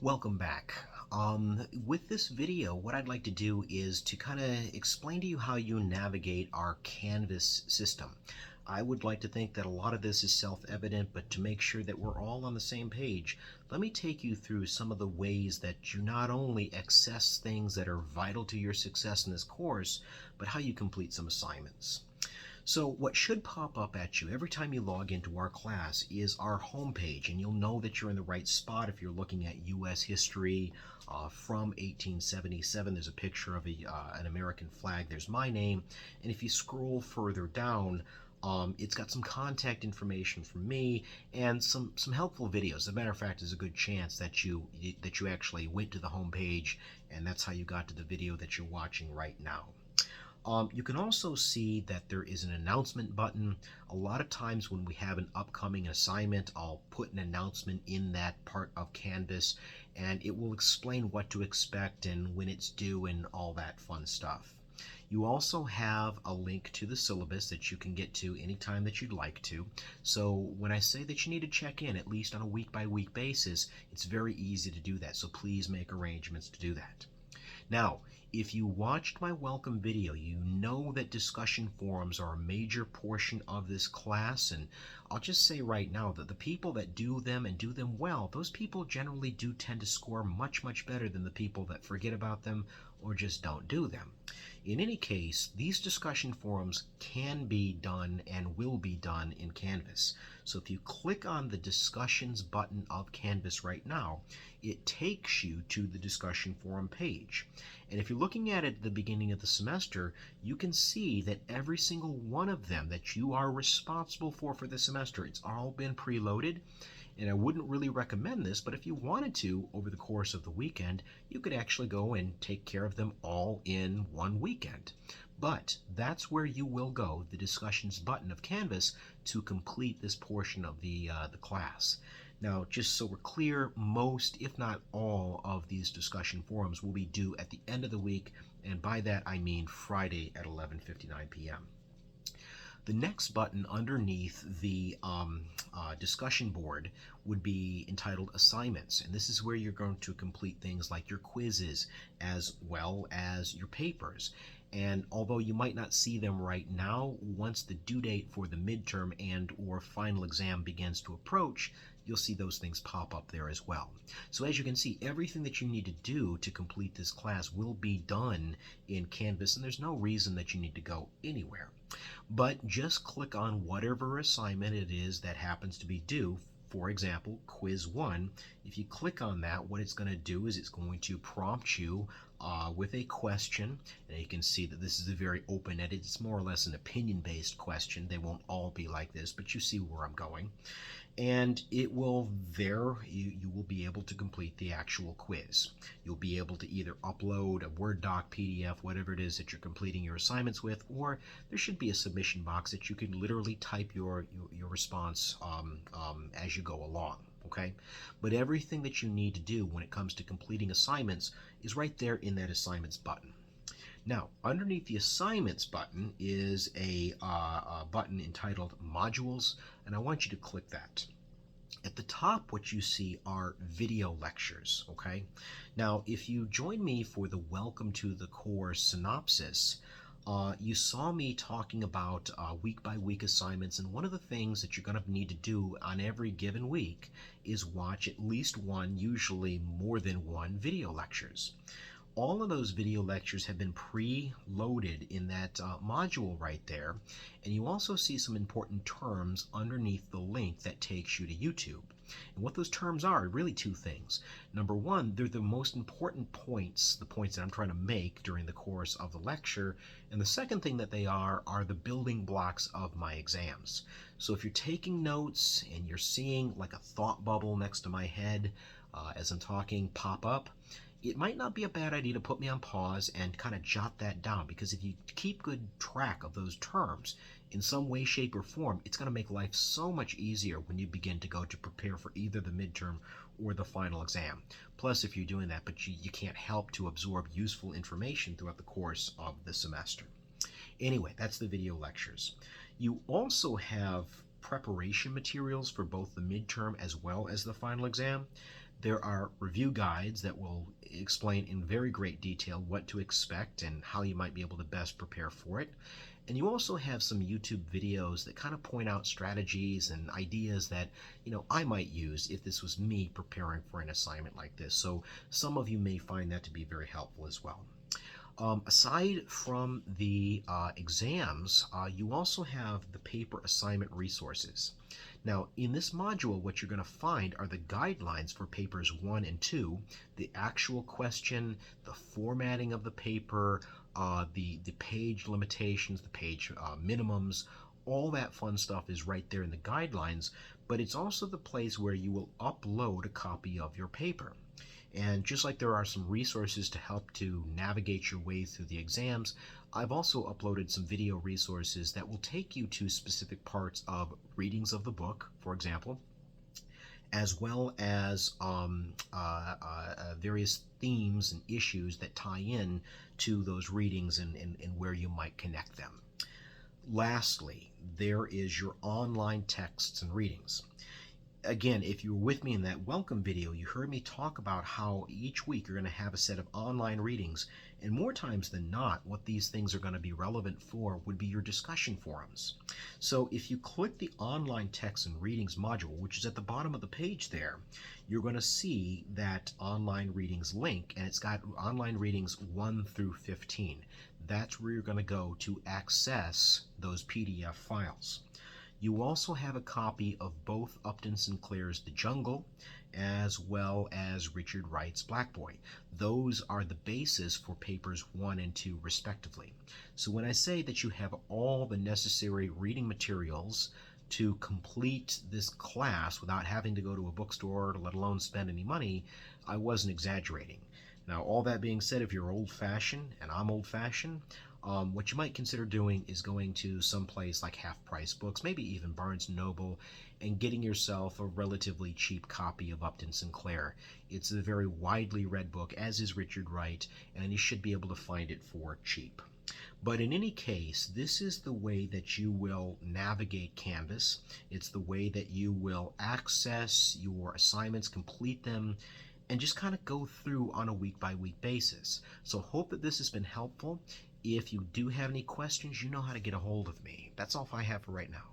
Welcome back. With this video, what I'd like to do is to kind of explain to you how you navigate our Canvas system. I would like to think that a lot of this is self-evident, but to make sure that we're all on the same page, let me take you through some of the ways that you not only access things that are vital to your success in this course, but how you complete some assignments. So what should pop up at you every time you log into our class is our homepage, and you'll know that you're in the right spot if you're looking at U.S. history from 1877. There's a picture of an American flag. There's my name, and if you scroll further down, it's got some contact information from me and some helpful videos. As a matter of fact, there's a good chance that you actually went to the homepage, and that's how you got to the video that you're watching right now. You can also see that there is an announcement button. A lot of times when we have an upcoming assignment, I'll put an announcement in that part of Canvas, and it will explain what to expect and when it's due and all that fun stuff. You also have a link to the syllabus that you can get to anytime that you'd like to. So when I say that you need to check in, at least on a week-by-week basis, it's very easy to do that. So please make arrangements to do that. Now, if you watched my welcome video, you know that discussion forums are a major portion of this class, and I'll just say right now that the people that do them and do them well, those people generally do tend to score much, much better than the people that forget about them or just don't do them. In any case, these discussion forums can be done and will be done in Canvas. So if you click on the discussions button of Canvas right now, it takes you to the discussion forum page. And if you're looking at it at the beginning of the semester, you can see that every single one of them that you are responsible for the semester, it's all been preloaded. And I wouldn't really recommend this, but if you wanted to, over the course of the weekend, you could actually go and take care of them all in one weekend. But that's where you will go, the discussions button of Canvas, to complete this portion of the class. Now, just so we're clear, most, if not all, of these discussion forums will be due at the end of the week, and by that I mean Friday at 11:59 p.m. The next button underneath the discussion board would be entitled Assignments, and this is where you're going to complete things like your quizzes as well as your papers. And although you might not see them right now, once the due date for the midterm and or final exam begins to approach, you'll see those things pop up there as well. So as you can see, everything that you need to do to complete this class will be done in Canvas, and there's no reason that you need to go anywhere. But just click on whatever assignment it is that happens to be due. For example, quiz 1. If you click on that, what it's going to do is it's going to prompt you with a question, and you can see that this is a very open-ended, it's more or less an opinion-based question. They won't all be like this, but you see where I'm going. And it will you will be able to complete the actual quiz. You'll be able to either upload a Word doc, PDF, whatever it is that you're completing your assignments with, or there should be a submission box that you can literally type your response as you go along. Okay, but everything that you need to do when it comes to completing assignments is right there in that assignments button. Now, underneath the assignments button is a button entitled Modules, and I want you to click that. At the top, what you see are video lectures, okay? Now, if you join me for the Welcome to the Course synopsis, you saw me talking about week-by-week assignments, and one of the things that you're going to need to do on every given week is watch at least one, usually more than one, video lectures. All of those video lectures have been pre-loaded in that module right there, and you also see some important terms underneath the link that takes you to YouTube. And what those terms are really two things. Number one, they're the most important points, the points that I'm trying to make during the course of the lecture, and the second thing that they are the building blocks of my exams. So if you're taking notes and you're seeing like a thought bubble next to my head as I'm talking pop up, it might not be a bad idea to put me on pause and kind of jot that down, because if you keep good track of those terms in some way, shape, or form, it's going to make life so much easier when you begin to go to prepare for either the midterm or the final exam. Plus, if you're doing that, but you can't help to absorb useful information throughout the course of the semester. Anyway, that's the video lectures. You also have preparation materials for both the midterm as well as the final exam. There are review guides that will explain in very great detail what to expect and how you might be able to best prepare for it. And you also have some YouTube videos that kind of point out strategies and ideas that, I might use if this was me preparing for an assignment like this. So some of you may find that to be very helpful as well. Aside from the exams, you also have the paper assignment resources. Now, in this module, what you're going to find are the guidelines for papers 1 and 2, the actual question, the formatting of the paper, the page limitations, the page minimums, all that fun stuff is right there in the guidelines, but it's also the place where you will upload a copy of your paper. And just like there are some resources to help to navigate your way through the exams, I've also uploaded some video resources that will take you to specific parts of readings of the book, for example, as well as various themes and issues that tie in to those readings and where you might connect them. Lastly, there is your online texts and readings. Again, if you were with me in that welcome video, you heard me talk about how each week you're going to have a set of online readings, and more times than not, what these things are going to be relevant for would be your discussion forums. So if you click the online text and readings module, which is at the bottom of the page there, you're going to see that online readings link, and it's got online readings 1 through 15. That's where you're going to go to access those PDF files. You also have a copy of both Upton Sinclair's The Jungle as well as Richard Wright's Black Boy. Those are the basis for papers 1 and 2 respectively. So when I say that you have all the necessary reading materials to complete this class without having to go to a bookstore, let alone spend any money, I wasn't exaggerating. Now, all that being said, if you're old-fashioned, and I'm old-fashioned, what you might consider doing is going to some place like Half Price Books, maybe even Barnes & Noble, and getting yourself a relatively cheap copy of Upton Sinclair. It's a very widely read book, as is Richard Wright, and you should be able to find it for cheap. But in any case, this is the way that you will navigate Canvas. It's the way that you will access your assignments, complete them, and just kind of go through on a week-by-week basis. So hope that this has been helpful. If you do have any questions, you know how to get a hold of me. That's all I have for right now.